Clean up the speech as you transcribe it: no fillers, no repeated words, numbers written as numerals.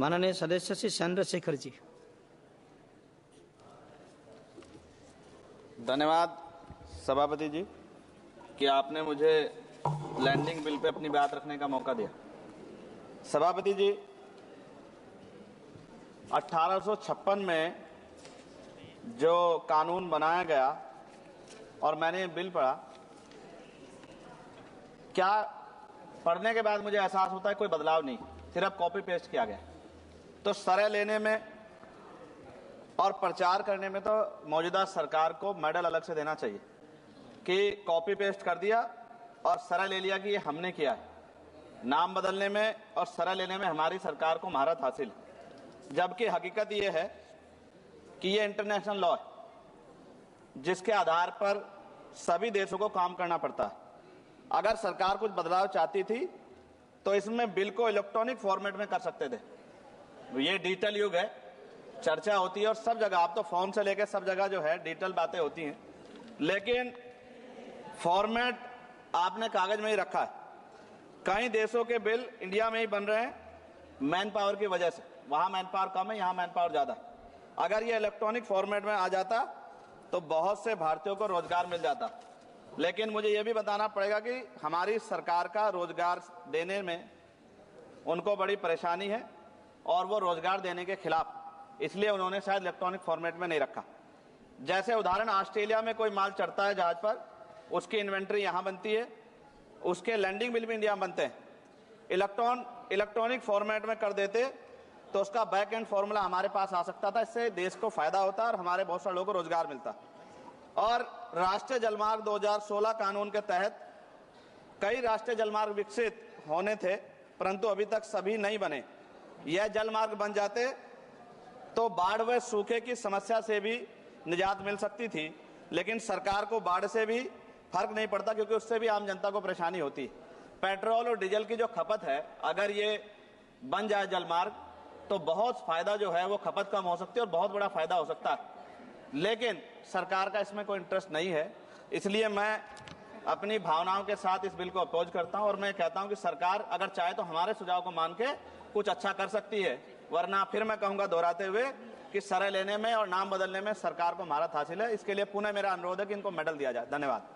माननीय सदस्य श्री चंद्रशेखर जी। धन्यवाद सभापति जी कि आपने मुझे लैंडिंग बिल पे अपनी बात रखने का मौका दिया। सभापति जी, 1856 में जो कानून बनाया गया और मैंने ये बिल पढ़ा, क्या पढ़ने के बाद मुझे एहसास होता है कोई बदलाव नहीं, सिर्फ कॉपी पेस्ट किया गया। तो सरय लेने में और प्रचार करने में तो मौजूदा सरकार को मेडल अलग से देना चाहिए कि कॉपी पेस्ट कर दिया और सरय ले लिया कि ये हमने किया है। नाम बदलने में और सरय लेने में हमारी सरकार को महारत हासिल है, जबकि हकीकत ये है कि ये इंटरनेशनल लॉ है जिसके आधार पर सभी देशों को काम करना पड़ता है। अगर सरकार कुछ बदलाव चाहती थी तो इसमें बिल को इलेक्ट्रॉनिक फॉर्मेट में कर सकते थे। ये डिजिटल युग है, चर्चा होती है और सब जगह, आप तो फोन से लेकर सब जगह जो है डिजिटल बातें होती हैं, लेकिन फॉर्मेट आपने कागज में ही रखा है। कई देशों के बिल इंडिया में ही बन रहे हैं मैन पावर की वजह से। वहां मैन पावर कम है, यहां मैन पावर ज्यादा है। अगर ये इलेक्ट्रॉनिक फॉर्मेट में आ जाता तो बहुत से भारतीयों को रोजगार मिल जाता। लेकिन मुझे ये भी बताना पड़ेगा कि हमारी सरकार का रोजगार देने में उनको बड़ी परेशानी है और वो रोजगार देने के खिलाफ, इसलिए उन्होंने शायद इलेक्ट्रॉनिक फॉर्मेट में नहीं रखा। जैसे उदाहरण, ऑस्ट्रेलिया में कोई माल चढ़ता है जहाज पर, उसकी इन्वेंट्री यहां बनती है, उसके लैंडिंग बिल भी इंडिया में बनते हैं। इलेक्ट्रॉनिक फॉर्मेट में कर देते तो उसका बैक एंड फॉर्मूला हमारे पास आ सकता था। इससे देश को फायदा होता और हमारे बहुत सारे लोगों को रोजगार मिलता। और राष्ट्रीय जलमार्ग 2016 कानून के तहत कई राष्ट्रीय जलमार्ग विकसित होने थे, परंतु अभी तक सभी नहीं बने। यह जलमार्ग बन जाते तो बाढ़ व सूखे की समस्या से भी निजात मिल सकती थी, लेकिन सरकार को बाढ़ से भी फर्क नहीं पड़ता क्योंकि उससे भी आम जनता को परेशानी होती। पेट्रोल और डीजल की जो खपत है, अगर ये बन जाए जलमार्ग तो बहुत फायदा जो है वो खपत कम हो सकती है और बहुत बड़ा फायदा हो सकता है। लेकिन सरकार का इसमें कोई इंटरेस्ट नहीं है, इसलिए मैं अपनी भावनाओं के साथ इस बिल को अपोज करता हूं और मैं कहता हूं कि सरकार अगर चाहे तो हमारे सुझाव को मान के कुछ अच्छा कर सकती है, वरना फिर मैं कहूंगा दोहराते हुए कि सरय लेने में और नाम बदलने में सरकार को महारत हासिल है। इसके लिए पुनः मेरा अनुरोध है कि इनको मेडल दिया जाए। धन्यवाद।